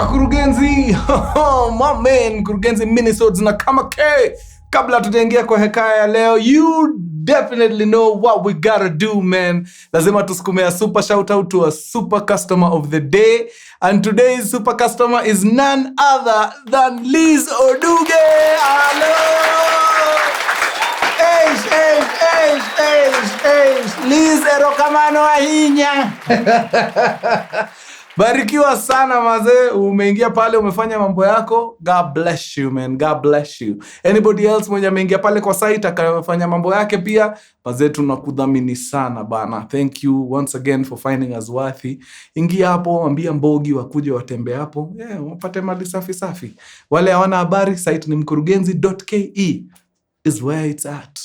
Mkurugenzi, my man, Mkurugenzi Minisodes na kama K. Kabla tujaingia kwa hekaya ya leo, you definitely know what we gotta do, man. Lazima tusukumea super shout out to a super customer of the day. And today's super customer is none other than Liz Oduge. Hello! Liz erokamano ahinya. Barikiwa sana mazee, umeingia pale umefanya mambo yako. God bless you, man. God bless you. Anybody else mwenye ameingia pale kwa site akafanya mambo yake pia, mazee tunakudhamini sana bana. Thank you once again for finding us worthy. Ingia hapo, ambia mbogi wakuje watembe hapo. Wapate mali safi safi. Wale hawana habari, site ni mkurugenzi.ke is where it's at.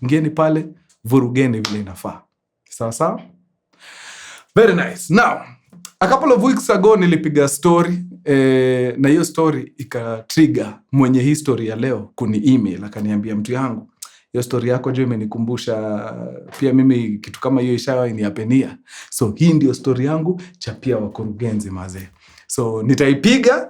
Ingieni pale, vurugeni vile inafaa. Sawa sawa? Very nice. Now, a couple of weeks ago nilipiga story, na hiyo story ika-trigger mwenye history ya leo kuni email. Akaniambia, mtu yangu, hiyo story yako jo imenikumbusha pia mimi kitu kama hiyo ishawa inihapenia. So hii ndio story yangu, chapia wakurugenzi mazee. So nitaipiga,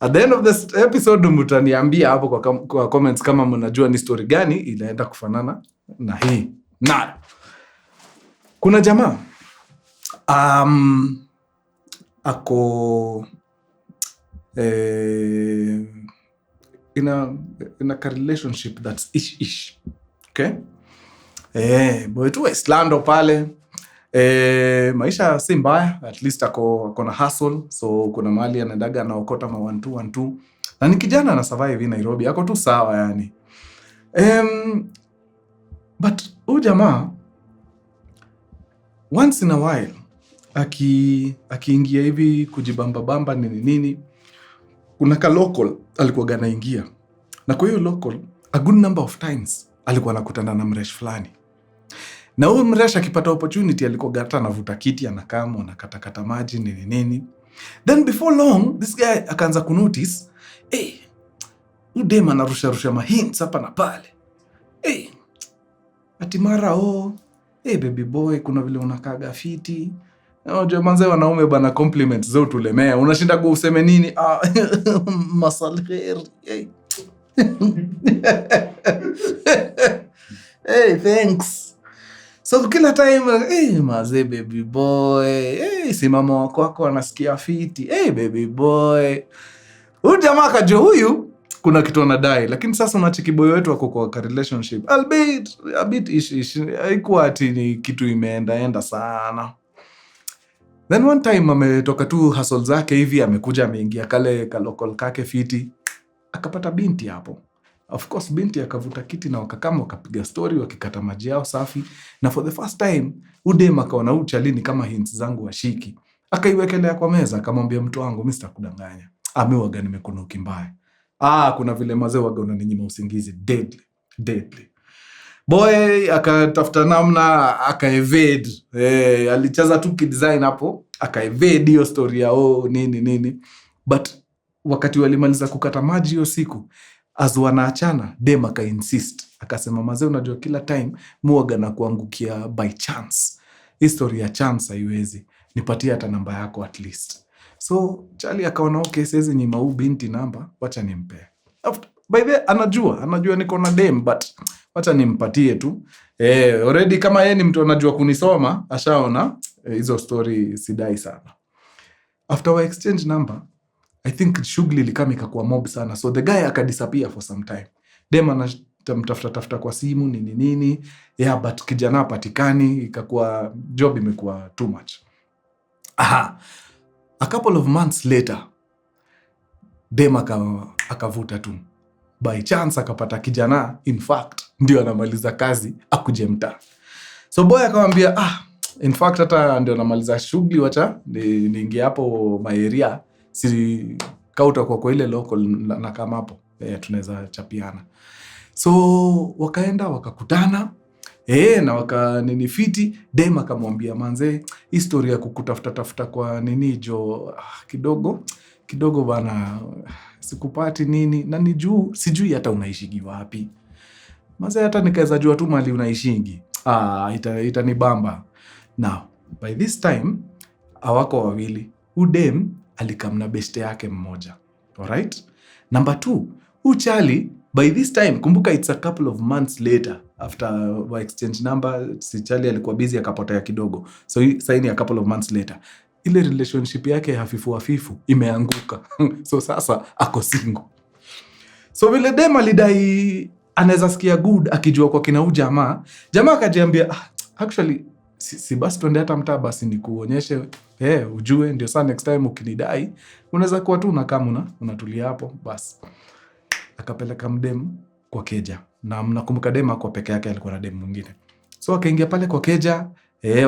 at the end of this episode mtaniambia hapo kwa comments kama mnajua ni story gani inaenda kufanana na hii. Na kuna jamaa ako in a relationship that's ish. Okay? Boy tu Islando pale. Maisha si mbaya, at least ako na hustle, so kuna mahali anaendaga anaokota ma 1-2. Na ni kijana na survive in Nairobi, ako tu sawa yani. But huyu jamaa once in a while akiingia hivi kujibamba nini, kuna ka local alikuwa ganaingia, na kwa hiyo local a good number of times alikuwa anakutana na mresh fulani, na huyo mresh akipata opportunity alikuwa gata anavuta kiti anakama anakatakata maji nini. Then before long this guy akaanza kunotice, huyu dem anarusha ma hints hapa na pale. Ati mara baby boy, kuna vile unakaga fiti. Unajua manze wanaume bana, compliments zao tulemea. Unashinda kwa useme nini? Masalher. Thanks. So kila time, maze baby boy. Si mama wako anasikia fiti. Baby boy. Huyu jamaa kajua huyu kuna kitu anadai, lakini sasa unacheki boy wetu wako kwa relationship. A bit ish. Haikuwa ati ni kitu imeenda sana. Then one time ametoka tu hustle zake hivi, amekuja ameingia kale ka local kake fiti, akapata binti hapo. Of course binti akavuta kiti na wakapiga story wakikata maji yao safi, na for the first time udem akaona uchalini kama hints zangu washiki. Akaiwekelea kwa meza akamwambia, mtu wangu mimi sitakudanganya. Waga nimekunuki mbaya. Kuna vile mazee waga unaninyima usingizi deadly. Boy akatafuta namna akaevade. Alichaza tu kidesign hapo, akaevade hiyo story ya nini. But wakati walimaliza kukata maji hiyo siku, as wanaachana, dem aka-insist. Akasema, mazee unajua kila time muaga na kuangukia by chance. History ya chance haiwezi. Nipatie hata namba yako at least. So Charlie akaona siwezi nyima huyu binti namba, wacha nimpe. By the way, anajua niko na dem, but wacha nimpatie tu. Already kama yeye ni mtu anajua kunisoma, ashaona hizo story sidai sana. After we exchange number, I think shughuli likama ikakuwa mob sana. So the guy akadisappear for some time. Dem anatafuta kwa simu nini. But kijana patikani, ikakuwa job imekuwa too much. A couple of months later, dem akavuta tu. By chance akapata kijana, in fact, ndio anamaliza kazi akuje mtaa. So boy akamwambia, in fact hata ndio anamaliza shughuli, wacha niingie hapo maeria, si kauta kwa ile local na kama hapo. Tunaweza chapiana. So wakaenda wakakutana. Na waka nini fiti, dem akamwambia, manze historia ya kukutafuta kwa nini jo kidogo bana, sikupati nini, na sijui hata unaishigi wapi. Manze hata nikaweza jua tu mali unaishingi. Itanibamba. Now, by this time hawako wawili. Udem alikamna beshte yake mmoja. Alright? Number 2, Charlie, by this time, kumbuka it's a couple of months later after wa exchange number, si Charlie alikuwa busy akapotea kidogo. So saini a couple of months later. Ile relationship yake hafifu imeanguka. So sasa ako single. So vile dem alidai anaweza sikia good akijua kwa kina jamaa akajiambia actually si basi tuende hata mtaa basi nikuonyeshe ujue ndio saa next time ukinidai unaweza kuwa tu unakaa unatulia hapo basi. Akapeleka mdem kwa keja na mnakumbuka dem kwa peke yake alikuwa na dem mwingine. So akaingia pale kwa keja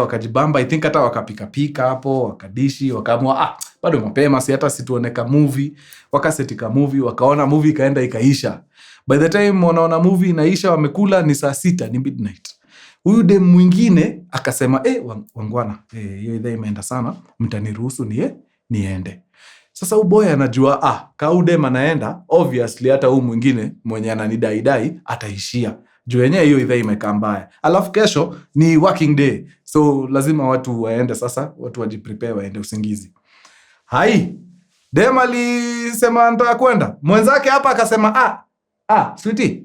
wakajibamba, I think hata wakapika hapo, wakadishi, wakaamua bado mapema si tuone ka movie, wakasetika movie, wakaona movie ikaenda ikaisha. By the time wanaona movie inaisha wamekula ni saa 6 ni midnight. Huyu dem mwingine akasema wangwana hiyo idhaa imeenda sana, mtaniruhusu niende. Sasa uboy anajua ka dem anaenda obviously hata huyu mwingine mwenye ananidai ataishia. Juu yenyewe hiyo idhaa imekaa mbaya. Alafu kesho ni working day. So lazima watu waende sasa, watu wajiprepare waende usingizi. Hai, dem alisema anataka kwenda. Mwenzake hapa akasema sweetie,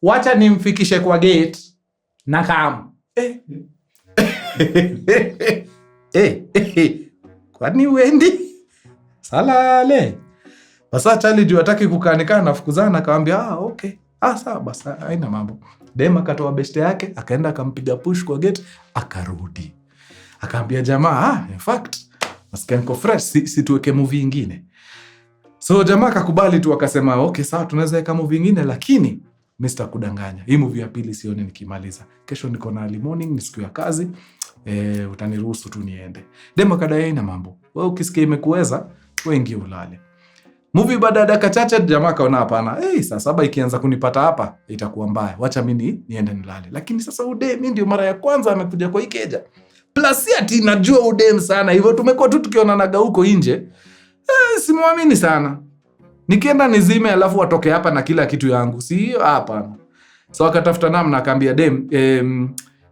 wacha nimfikishe kwa gate na kam. Kwani wendi? Salale. Basa Charlie juu hataki kukanikana na fukuzana akamwambia okay. Sawa basi haina mambo. Dem akatoa beshte yake, akaenda akampiga push kwa gate, akarudi. Akaambia jamaa, in fact, nasikia niko fresh, si tuweke movie nyingine. So jamaa akakubali tu akasema, okay sawa tunaweza weka movie nyingine lakini Mr. kudanganya. Hii movie ya pili sioni nikimaliza. Kesho niko na early morning, ni siku ya kazi. Utaniruhusu tu niende. Dem akadai haina mambo. Wewe ukisikia imekuweza, wewe ingia ulale. Movie baada ya dakika chache jamaa kaona hapana. Saa 7 ikianza kunipata hapa itakuwa mbaya. Wacha mimi niende nilale. Lakini sasa mimi ndio mara ya kwanza amekuja kwa ikeja. Plus ati najua udem sana. Hivyo tumekuwa tu tukionanaga huko nje. Simwamini sana. Nikienda nizime alafu watoke hapa na kila kitu yangu. Si hiyo hapana. So akatafuta namna akaambia dem,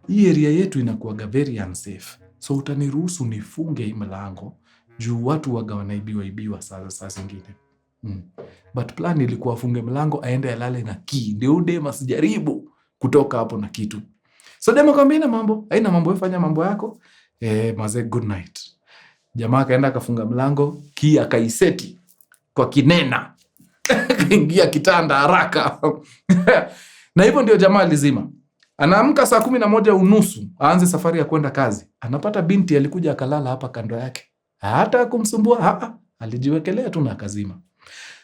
hii area yetu inakuwaga very unsafe. So utaniruhusu nifunge mlango juu watu waga wanaibiwa saa zingine. But plan ilikuwa afunge mlango aende alale na key. Ndio dem asijaribu kutoka hapo na kitu. So dem akamwambia haina mambo wewe fanya mambo yako. Maze good night. Jamaa akaenda akafunga mlango, key akaiseti kwa kinena. Kaingia kitanda haraka. Na hivyo ndio jamaa alizima. Anaamka saa 11:30 aanze safari ya kwenda kazi. Anapata binti alikuja akalala hapa kando yake. Hata kumsumbua, alijiwekelea tu na akazima.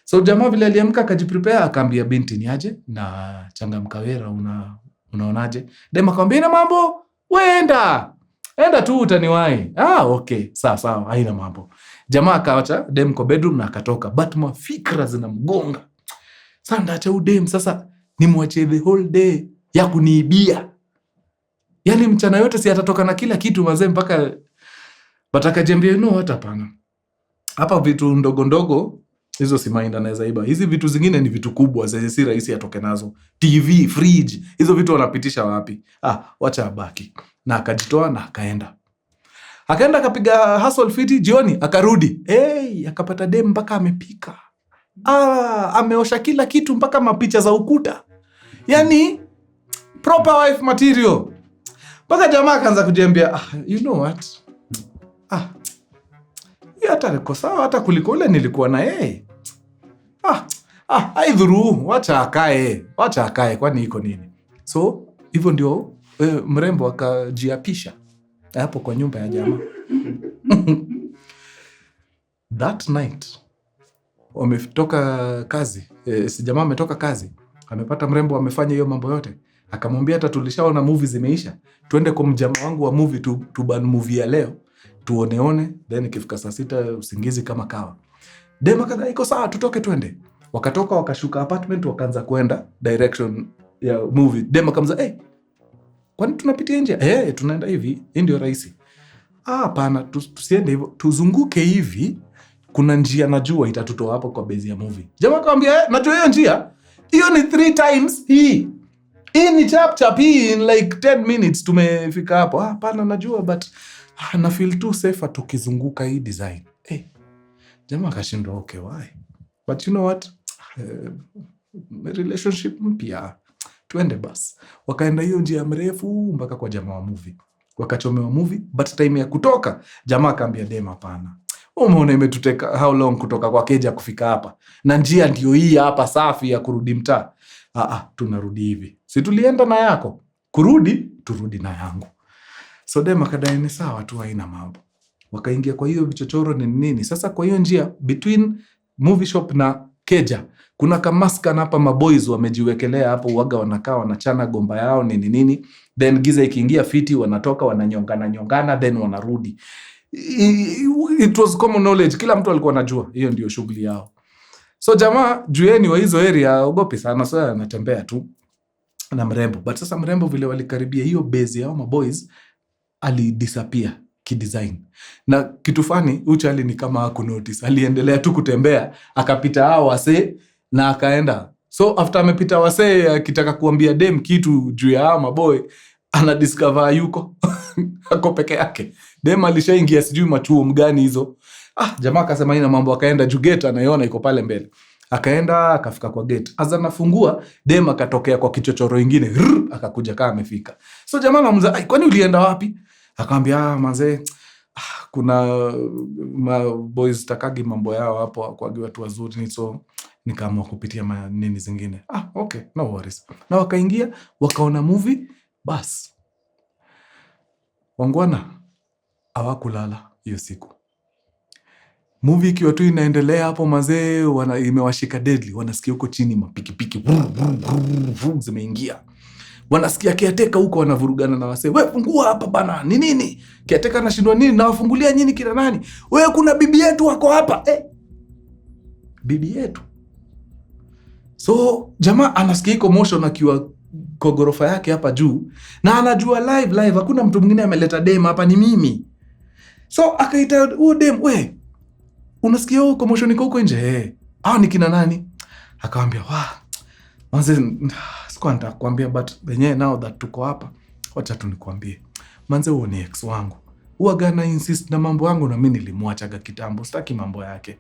So jamaa vile aliamka akajiprepare akaambia binti ni aje na changamka wera unaonaje? Dem akamwambia ina mambo, enda tu utaniwahi. Okay, sawa, haina mambo. Jamaa akaacha dem kwa bedroom na akatoka, but mafikra zinamgonga. Sasa ndaacha udem sasa nimwache the whole day ya kuniibia. Yaani mchana yote si atatoka na kila kitu mazee mpaka batakajembia hata hapana. Hapa vitu ndogo hizo si mind anaweza iba. Hizi vitu zingine ni vitu kubwa zenye si rahisi atoke nazo. TV, fridge, hizo vitu wanapitisha wapi? Wacha abaki. Na akajitoa na akaenda. Akaenda akapiga hustle fiti jioni akarudi. Akapata dem mpaka amepika. Ameosha kila kitu mpaka mapicha za ukuta. Yaani proper wife material. Mpaka jamaa akaanza kujiambia, you know what? Hata niko sawa hata kuliko ule nilikuwa na yeye. Haidhuru, wacha akae kwani iko nini? So hivyo ndio mrembo akajiapisha hapo kwa nyumba ya jamaa. That night wametoka kazi, si jamaa ametoka kazi, amepata mrembo amefanya hiyo mambo yote. Akamwambia hata tulishaona movie zimeisha, tuende kwa mjamaa wangu wa movie tuban movie ya leo. Tuoneone, then ikifika saa 6 usingizi kama kawa. Dem akadai iko sawa tutoke twende. Wakatoka wakashuka apartment wakaanza kwenda direction ya movie. Dem akamza, kwani tunapitia nje? Tunaenda hivi, hii ndio rahisi. Hapana, tusiende hivyo, tuzunguke hivi. Kuna njia najua itatutoa hapo kwa base ya movie. Jamaa akamwambia, najua hiyo njia. Hiyo ni 3 times hii. Hii ni chap hii in like 10 minutes tumefika hapo. Hapana najua but na feel too safe tukizunguka hii design. Jamaa akashindwa, okay, why? But you know what? Relationship mpya. Tuende basi. Wakaenda hiyo njia mrefu mpaka kwa jamaa wa movie. Wakachomewa movie, but time ya kutoka, jamaa akaambia dem, hapana. Umeona imetuteka how long kutoka kwa keja kufika hapa? Na njia ndio hii hapa safi ya kurudi mtaa. Tunarudi hivi. Si tulienda na yako? Turudi na yangu. So dem akadai ni sawa tu, haina mambo. Wakaingia kwa hiyo vichochoro nini. Sasa kwa hiyo njia between movie shop na keja, kuna kamaska na hapa maboys wamejiwekelea hapo, waga wanakaa wanachana gomba yao nini. Then giza ikiingia fiti wanatoka wananyongana then wanarudi. It was common knowledge, kila mtu alikuwa anajua hiyo ndio shughuli yao. So jamaa jueni wa hizo area ogopi sana, so anatembea tu na mrembo. But sasa mrembo vile walikaribia hiyo base yao maboys, alidisappear kidesign. Na kitu fani, uchali ni kama haku notice. Aliendelea tu kutembea, akapita hao wase na akaenda. So after amepita wase akitaka kuambia dem kitu juu ya hao maboy, ana discover yuko ako peke yake. Dem alishaingia sijui machuo mgani hizo. Jamaa akasema ina mambo, akaenda juu gate anaiona iko pale mbele. Akaenda akafika kwa gate. Aza nafungua, dem akatokea kwa kichochoro ingine, akakuja kama amefika. So jamaa anamuuliza, kwani ulienda wapi? Akamwambia, manze, kuna boys takagi mambo yao hapo kwa watu wazuri, so nikaamua kupitia nini zingine. Okay, no worries. Na wakaingia, wakaona movie, bas. Wangwana hawakulala hiyo siku. Movie ikiwa tu inaendelea hapo mazee, imewashika deadly, wanasikia huko chini mapikipiki zimeingia. Wanasikia kiateka huko wanavurugana na wase. Wewe fungua hapa bana. Ni nini? Kiateka anashindwa nini? Na wafungulia nyinyi kina nani? Wewe kuna bibi yetu wako hapa. Bibi yetu. So jamaa anasikia iko motion akiwa kwa gorofa yake hapa juu, na anajua live hakuna mtu mwingine ameleta dem hapa, ni mimi. So akaita huo dem, we unasikia huko motion iko huko nje? Ni kina nani? Akamwambia, manze, sikuwa nataka kuambia, but wenyewe now that tuko hapa, wacha tu nikwambie. Manze, huo ni ex wangu. Huwa na insist na mambo yangu, na mimi nilimwachaga kitambo, sitaki mambo yake.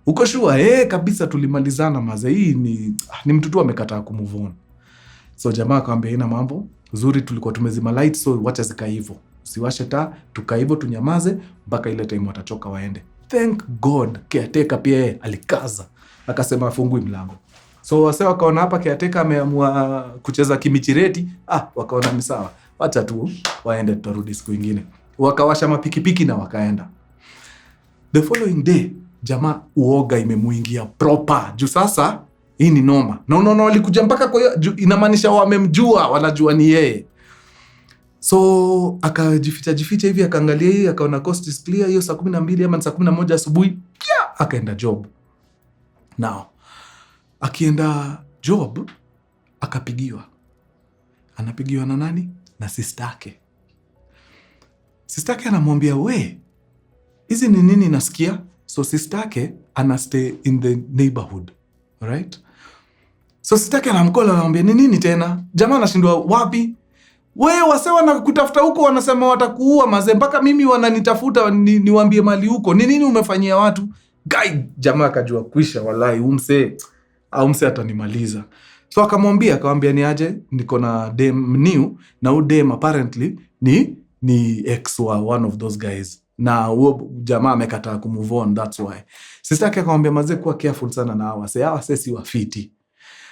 Uko sure? Kabisa tulimalizana maze, hii ni mtu tu amekataa kumove on. So jamaa akamwambia ina mambo, uzuri tulikuwa tumezima light, so wacha zika hivyo. Usiwashe taa, tuka hivyo tunyamaze mpaka ile time watachoka waende. Thank God, kiateka pia alikaza. Akasema afungui mlango. So wase wakaona hapa kiateka ameamua kucheza kimichireti, wakaona ni sawa. Wacha tu waende, tutarudi siku nyingine. Wakawasha mapikipiki na wakaenda. The following day, jamaa uoga imemuingia proper. Juu sasa hii ni noma. Na unaona walikuja mpaka kwa hiyo, inamaanisha wamemjua, wanajua ni yeye. So akajificha hivi, akaangalia hii, akaona coast is clear, hiyo saa 12 ama saa 11 asubuhi, akaenda job. Now akienda job akapigiwa. Anapigiwa na nani? Na sister yake. Sister yake anamwambia, we, hizi ni nini nasikia? So sister yake ana stay in the neighborhood, right? So sister yake anamkola, anamwambia ni nini tena? Jamaa anashindwa wapi? Wewe wase wanakutafuta huko, wanasema watakuua maze, mpaka mimi wananitafuta niwaambie mali huko. Ni nini umefanyia watu? Jamaa akajua kwisha, wallahi umse atanimaliza. So akamwambia ni aje, niko na dem new, na huyo dem apparently ni ex wa one of those guys, na huyo jamaa amekataa kumove on, that's why. Sister yake akamwambia maze, kuwa careful sana na hawa si wafiti.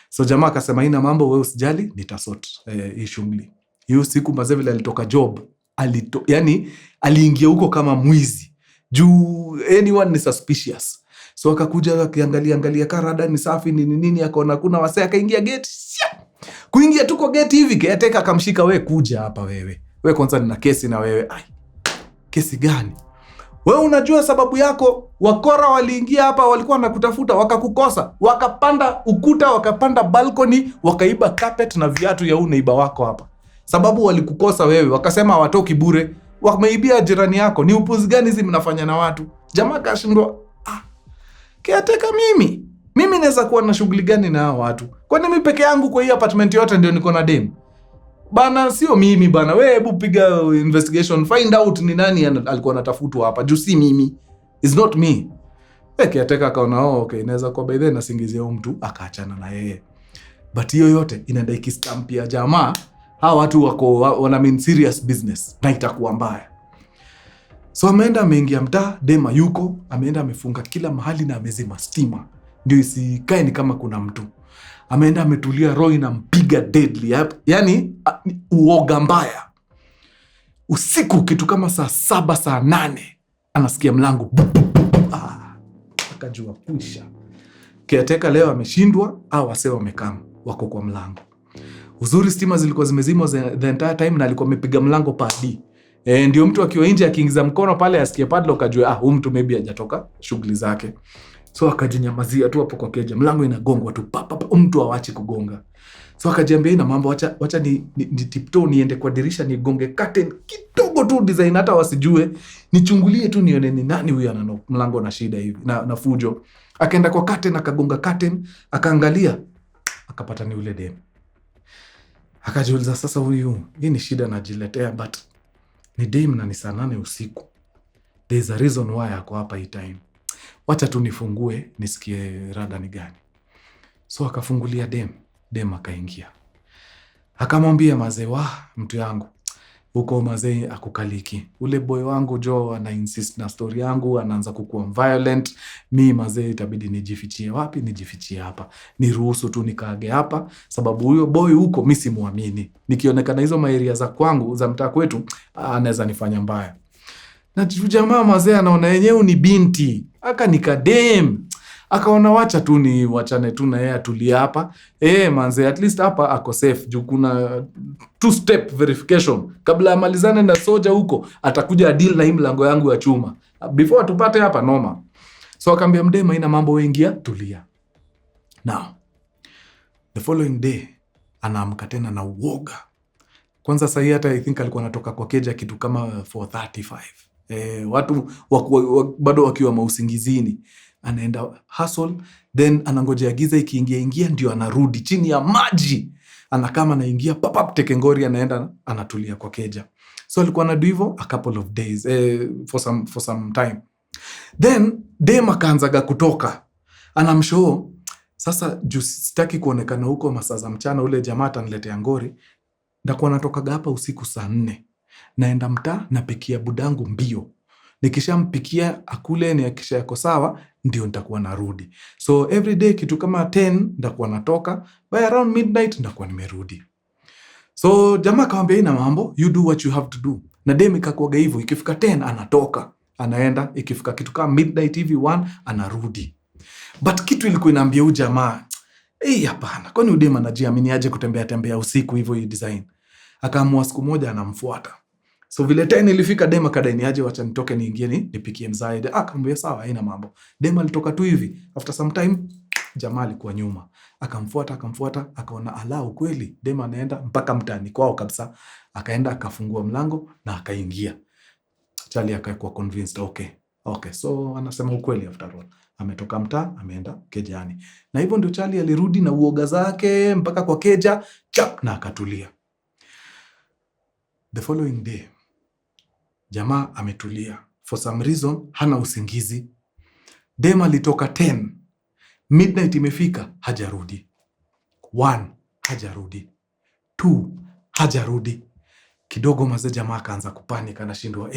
So jamaa akasema ina mambo, wewe usijali, nitasort hii shughuli. Hiyo siku maze vile alitoka job, yani aliingia huko kama mwizi. Juu anyone ni suspicious. So akakuja akiangalia karada ni safi nini, akaona kuna wase, akaingia gate. Kuingia tuko gate hivi, kiateka akamshika, we kuja hapa wewe. We kwanza nina kesi na wewe. Kesi gani? Wewe unajua sababu yako, wakora waliingia hapa, walikuwa wanakutafuta, wakakukosa, wakapanda ukuta, wakapanda balcony, wakaiba carpet na viatu ya neighbor wako hapa. Sababu walikukosa wewe, wakasema hawatoki bure, wameibia jirani yako. Ni upuzi gani hizi mnafanya na watu? Jamaa kashindwa, kiateka mimi naweza kuwa na shughuli gani na hao watu? Kwani mimi peke yangu kwa hii apartment yote ndio niko na dem? Bana sio mimi bana. Wewe hebu piga investigation, find out ni nani alikuwa anatafutwa hapa. Juu si mimi. It's not me. Kiateka akaona okay, inaweza kwa by then asingizia mtu akaachana na yeye. But hiyo yote inaenda ikistampia jamaa, hawa watu wana mean serious business na itakuwa mbaya. So ameenda ameingia mtaa, dema yuko, ameenda amefunga kila mahali na amezima stima. Ndio isikae ni kama kuna mtu. Ameenda ametulia, roho inampiga deadly. Yaani uoga mbaya. Usiku kitu kama saa 7 saa 8 anasikia mlango. Akajua kuisha. Kiateka leo ameshindwa au wase wamekama wako kwa mlango. Uzuri stima zilikuwa zimezimwa the entire time na alikuwa amepiga mlango padi. Ndio mtu akiwa nje akiingiza mkono pale asikie padlock akajua huyu mtu maybe hajatoka shughuli zake. So akajinyamazia tu hapo kwa keja, mlango inagongwa tu papa, mtu awache kugonga. So akajiambia ina mambo, wacha ni tiptoe niende kwa dirisha nigonge curtain kidogo tu design hata wasijue, nichungulie tu nione ni nani huyu ana mlango na shida hivi na fujo. Akaenda kwa curtain akagonga curtain, akaangalia akapata ni ule dem. Akajiuliza sasa huyu hii ni shida najiletea, but ni dem na ni saa 8 usiku. There's a reason why ako hapa hii time. Wacha tu nifungue nisikie rada ni gani. So akafungulia dem akaingia. Akamwambia mazee, mtu yangu huko mazee akukaliki. Ule boy wangu Jo ana insist na story yangu, anaanza kukua violent. Mi mazee itabidi nijifichie. Wapi? Nijifichie hapa. Niruhusu tu nikaage hapa sababu huyo boy huko mimi simuamini. Nikionekana hizo maeria za kwangu za mtaa kwetu anaweza nifanya mbaya. Na jamaa mazee anaona yenyewe ni binti. Akanikadem. Akaona wacha tu ni wachane tu na yeye atulie hapa. Manze at least hapa ako safe. Juu kuna 2-step verification. Kabla amalizane na soja huko, atakuja deal na hii mlango yangu ya chuma. Before tupate hapa noma. So akamwambia mdema ina mambo wengia, tulia. Now, the following day, anaamka tena na uoga. Kwanza sahi hata I think alikuwa anatoka kwa keja kitu kama 4:35. Watu bado wakiwa mausingizini. Anaenda hustle, then anangojea giza ikiingia ndio anarudi chini ya maji. Anakama anaingia papap tekengori, anaenda anatulia kwa keja. So alikuwa anadu hivyo a couple of days, for some time. Then dem akaanzaga kutoka. Anamshow sasa juu sitaki kuonekana huko masaa za mchana, ule jamaa ataniletea ngori. Ndakuwa natokaga hapa usiku saa 4. Naenda mtaa napikia budangu mbio. Nikishampikia akule ni akisha yako sawa ndio nitakuwa narudi. So every day kitu kama 10 nitakuwa natoka, by around midnight nitakuwa nimerudi. So jamaa akamwambia ina mambo, you do what you have to do. Na dem ikakuaga hivyo, ikifika 10 anatoka, anaenda, ikifika kitu kama midnight hivi 1 anarudi. But kitu ilikuwa inaambia huyu jamaa, hapana, kwani udem anajiamini aje kutembea usiku hivyo hii design. Akaamua siku moja anamfuata. So vile 10 ilifika dem akadai aje wacha nitoke niingie nipikie mzaidi. Akamwambia sawa haina mambo. Dem alitoka tu hivi. After some time jamaa alikuwa nyuma. Akamfuata akaona ukweli dem anaenda mpaka mtaani kwao kabisa. Akaenda akafungua mlango na akaingia. Charlie akakuwa convinced okay. So anasema ukweli after all. Ametoka mtaa ameenda kejani. Na hivyo ndio Charlie alirudi na uoga zake mpaka kwa keja na akatulia. The following day, jamaa ametulia. For some reason, hana usingizi. Dem alitoka 10. Midnight imefika, hajarudi. 1, hajarudi. 2, hajarudi. Kidogo mazee jamaa akaanza kupanic, anashindwa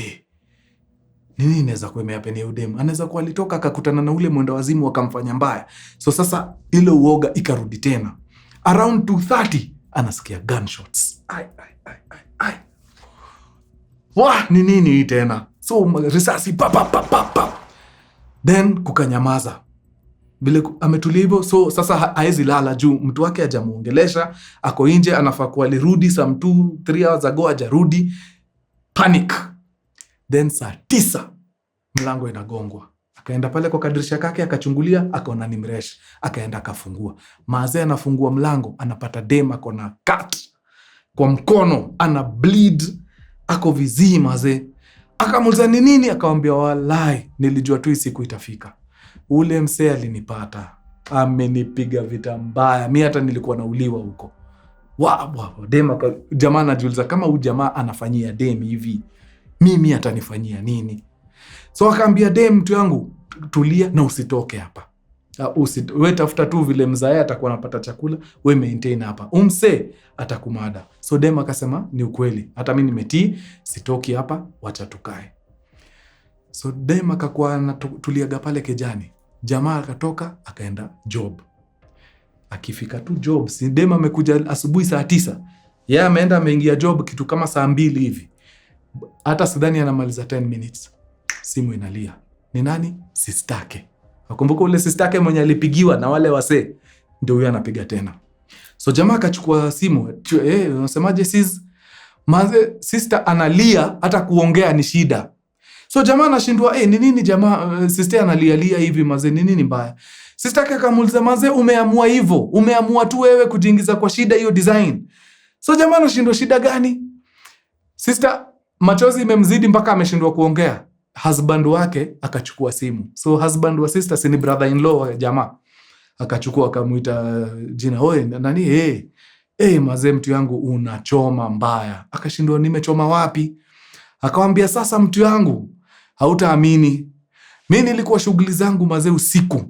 nini inaweza kuwa imehappen huyu dem? Anaweza kuwa alitoka akakutana na ule mwenda wazimu akamfanya mbaya. So sasa ile uoga ikarudi tena. Around 2:30 anasikia gunshots. Ai. Ni nini hii tena? So risasi pa. Then kukanyamaza. Vile ametulia hivyo, so sasa haezi lala juu mtu wake hajamuongelesha, ako nje, anafaa kuwa alirudi some 2-3 hours ago hajarudi. Panic. Then saa 9 mlango inagongwa. Akaenda pale kwa kadirisha kake akachungulia, akaona ni mresh. Akaenda akafungua. Mazee anafungua mlango, anapata dem ako na cut kwa mkono, ana bleed. Ako vizii mazee. Akamuuliza ni nini? Akamwambia wallahi nilijua tu siku itafika. Ule msee alinipata. Amenipiga vita mbaya. Mimi hata nilikuwa nauliwa huko. Dem jamaa anajiuliza kama huyu jamaa anafanyia dem hivi, mimi atanifanyia nini? So akaambia dem mtu yangu, tulia na usitoke hapa. We tafuta tu vile mzae atakuwa anapata chakula, we maintain hapa. Umse atakumada. So dem akasema ni ukweli, hata mimi nimetii, sitoki hapa, wacha tukae. So dem akakuwa anatuliaga pale kejani. Jamaa akatoka akaenda job. Akifika tu job, si dem amekuja asubuhi saa 9. Yeye ameenda ameingia job kitu kama saa 2 hivi. Hata sidhani anamaliza 10 minutes. Simu inalia. Ni nani? Sistake. Nakumbuka ule sistake mwenye alipigiwa na wale wasee, ndio huyo anapiga tena. So jamaa akachukua simu, unasemaje sis? Manze sister analia, hata kuongea ni shida. So jamaa anashindwa, ni nini jamaa sister analia hivi manze, ni nini mbaya? Sister yake akamuuliza, manze umeamua hivyo? Umeamua tu wewe kujiingiza kwa shida hiyo design? So jamaa anashindwa shida gani? Sister machozi imemzidi mpaka ameshindwa kuongea. Husband wake akachukua simu. So husband wa sister si ni brother in law wa jamaa. Akachukua akamuita jina, "Oi nani mazee mtu yangu unachoma mbaya." Akashindwa nimechoma wapi? Akamwambia, "Sasa mtu yangu, hautaamini. Mimi nilikuwa shughuli zangu mazee usiku."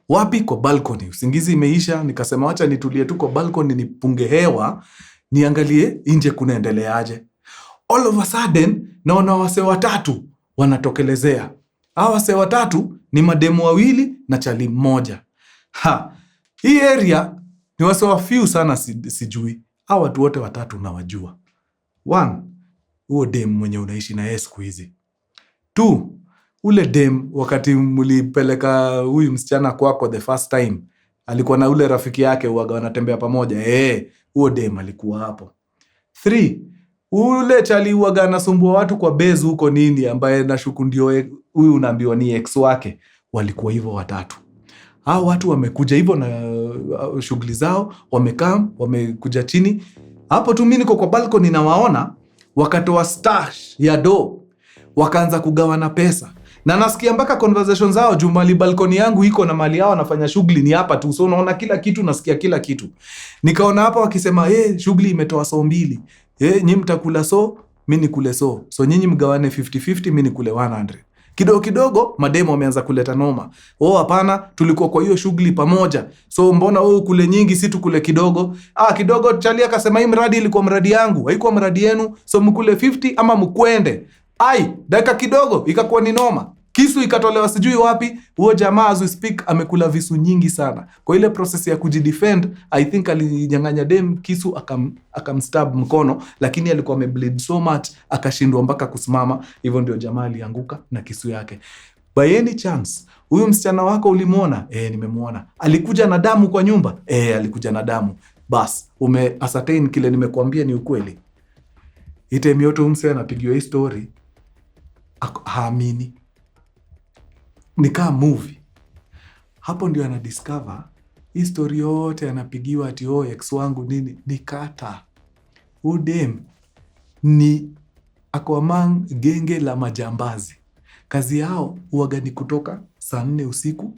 Wapi? Kwa balcony. Usingizi imeisha, nikasema acha nitulie tu kwa balcony nipunge hewa, niangalie nje kunaendeleaje. All of a sudden naona wase watatu wanatokelezea. Hao wase watatu ni mademu 2 na chali mmoja. Hii area ni wase wa few sana sijui. Hao watu wote watatu nawajua. 1, huo dem mwenye unaishi na yeye siku hizi. 2, ule dem wakati mlipeleka huyu msichana kwako the first time, alikuwa na ule rafiki yake huaga wanatembea pamoja. Huo dem alikuwa hapo. 3, ule chali huaga anasumbua watu kwa base huko nini, ambaye nashuku ndio huyu unaambiwa ni ex wake. Walikuwa hivyo watatu. Hao watu wamekuja hivyo na shughuli zao, wamekuja chini. Hapo tu mimi niko kwa balcony na waona, wakatoa stash ya do, wakaanza kugawana pesa. Na nasikia mpaka conversation zao, mali balcony yangu iko na mali yao wanafanya shughuli ni hapa tu. So unaona kila kitu, nasikia kila kitu. Nikaona hapa wakisema, shughuli imetoa so 2. Nyinyi mtakula so, mimi nikule so. So nyinyi mgawane 50-50, mimi nikule 100. Kidogo kidogo mademo wameanza kuleta noma. Hapana, tulikuwa kwa hiyo shughuli pamoja. So mbona wewe kule nyingi si tukule kidogo? Kidogo chali akasema hii mradi ilikuwa mradi yangu, haikuwa mradi yenu. So mkule 50 ama mkwende. Dakika kidogo ikakuwa ni noma. Kisu ikatolewa sijui wapi. Huo jamaa as we speak amekula visu nyingi sana. Kwa ile process ya kujidefend, I think alinyang'anya dem kisu akamstab mkono, lakini alikuwa amebleed so much akashindwa mpaka kusimama. Hivyo ndio jamaa alianguka na kisu yake. By any chance, huyu msichana wako ulimuona? Nimemuona. Alikuja na damu kwa nyumba? Alikuja na damu. Bas, ascertain kile nimekuambia ni ukweli. Ite mioto mse anapigiwa hii story. Haamini. Nikaa movie. Hapo ndio anadiscover hii story yote anapigiwa ati ex wangu nini. Nikata. Udem ni ako among genge la majambazi. Kazi yao huaga ni kutoka saa 4 usiku.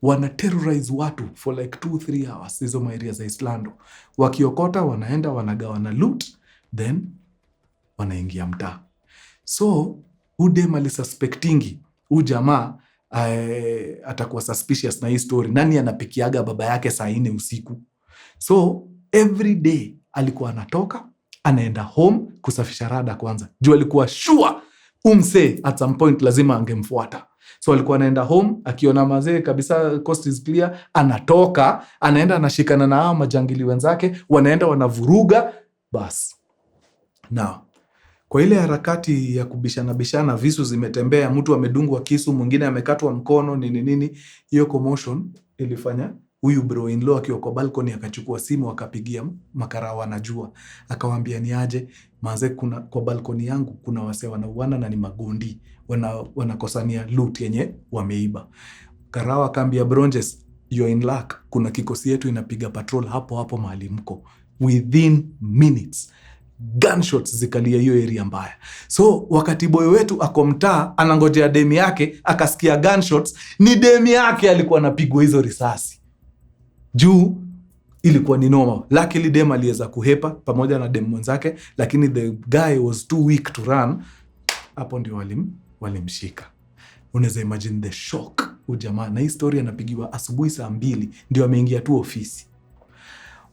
Wana terrorize watu for like 2-3 hours. Hizo maeria za Islando. Wakiokota wanaenda wanagawana loot. Then wanaingia mtaa. So udem alisuspectingi jamaa atakuwa suspicious na hii story. Nani anapikiaga baba yake saa 4 usiku? So every day alikuwa anatoka anaenda home kusafisha rada kwanza. Juu alikuwa sure umse at some point lazima angemfuata. So alikuwa anaenda home akiona mazee kabisa coast is clear, anatoka anaenda anashikana na hao majangili wenzake, wanaenda wanavuruga bas. Now kwa ile harakati ya kubishana visu zimetembea, mtu amedungwa kisu, mwingine amekatwa mkono nini, hiyo commotion ilifanya huyu bro in law akiwa kwa balcony akachukua simu akapigia makara wanajua. Akawaambia ni aje manze, kuna kwa balcony yangu kuna wase wanauana na ni magundi, wanakosania loot yenye wameiba. Karawa akaambia Bronjes, you're in luck, kuna kikosi yetu inapiga patrol hapo mahali mko. Within minutes gunshots zikalia hiyo area mbaya. So wakati boy wetu ako mtaa anangojea demi yake, akasikia gunshots, ni demi yake alikuwa anapigwa hizo risasi. Juu ilikuwa ni noma. Luckily dem aliweza kuhepa pamoja na dem mwenzake, lakini the guy was too weak to run. Hapo ndio walimshika. Unaweza imagine the shock. Ujamaa na hii story anapigiwa asubuhi saa 2 ndio ameingia tu ofisi.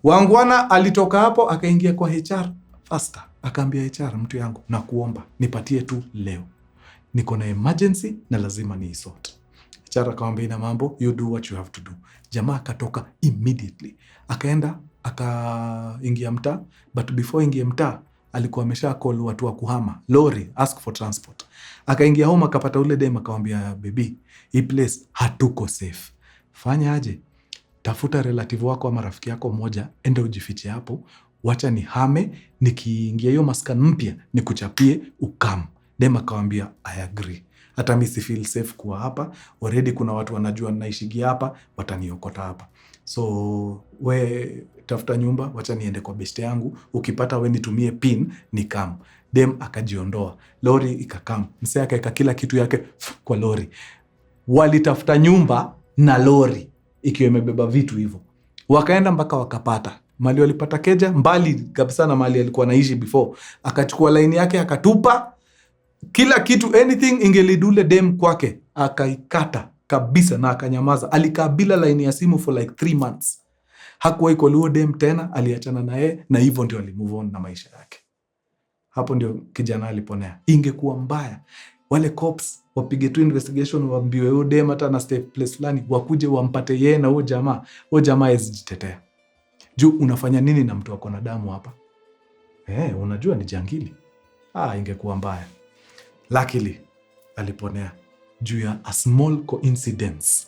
Wangwana alitoka hapo akaingia kwa HR faster. Akaambia HR, mtu yangu nakuomba nipatie tu leo. Niko na emergency na lazima niisort. HR akamwambia ina mambo, you do what you have to do. Jamaa akatoka immediately. Akaenda akaingia mtaa, but before ingia mtaa alikuwa amesha call watu wa kuhama, lorry, ask for transport. Akaingia home akapata ule dem akamwambia baby, hii place hatuko safe. Fanya aje? Tafuta relative wako ama rafiki yako mmoja, enda ujifiche hapo, wacha nihame, nikiingia hiyo maskani mpya nikuchapie ukam. Dem akamwambia I agree. Hata mimi si feel safe kuwa hapa. Already kuna watu wanajua naishigi hapa, wataniokota hapa. So we tafuta nyumba, wacha niende kwa best yangu. Ukipata we nitumie pin ni kam. Dem akajiondoa. Lori ikakam. Msee akaeka kila kitu yake kwa lori. Walitafuta nyumba na lori ikiwa imebeba vitu hivyo. Wakaenda mpaka wakapata. Mali walipata keja mbali kabisa na mali alikuwa anaishi before. Akachukua line yake akatupa kila kitu, anything ingelidule dem kwake akaikata kabisa na akanyamaza. Alikaa bila line ya simu for like 3 months. Hakuwahi call dem tena, aliachana na yeye na hivyo ndio alimove on na maisha yake. Hapo ndio kijana aliponea. Ingekuwa mbaya wale cops wapige tu investigation, waambiwe huyo dem hata na step place fulani, wakuje wampate yeye na huyo jamaa. Huyo jamaa hajitetea. Juu unafanya nini na mtu wako na damu hapa? Unajua ni jangili. Ingekuwa mbaya. Luckily aliponea juu ya a small coincidence.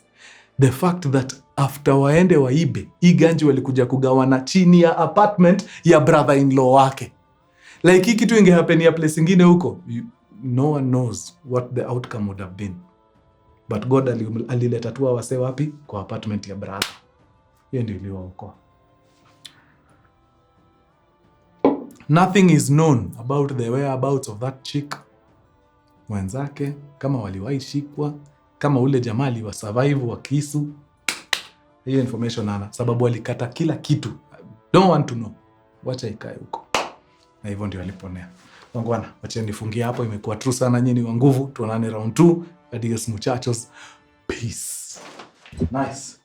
The fact that after waende waibe, hii ganji walikuja kugawana chini ya apartment ya brother-in-law wake. Like hii kitu ingehappen ya place ingine huko, no one knows what the outcome would have been. But God alileta tu wase wapi? Kwa apartment ya brother. Hiyo ndio iliwaokoa. Nothing is known about the whereabouts of that chick. Wenzake, kama waliwahi shikwa, kama ule jamaa aliwa survive wa kisu. Hiyo information hana, sababu walikata kila kitu. Don't want to know. Wacha ikae huko. Na hivyo ndio aliponea. Wangwana, wacha nifungie hapo. Imekuwa true sana, nyinyi wa nguvu. Tuonane round 2. Adios muchachos. Peace. Nice.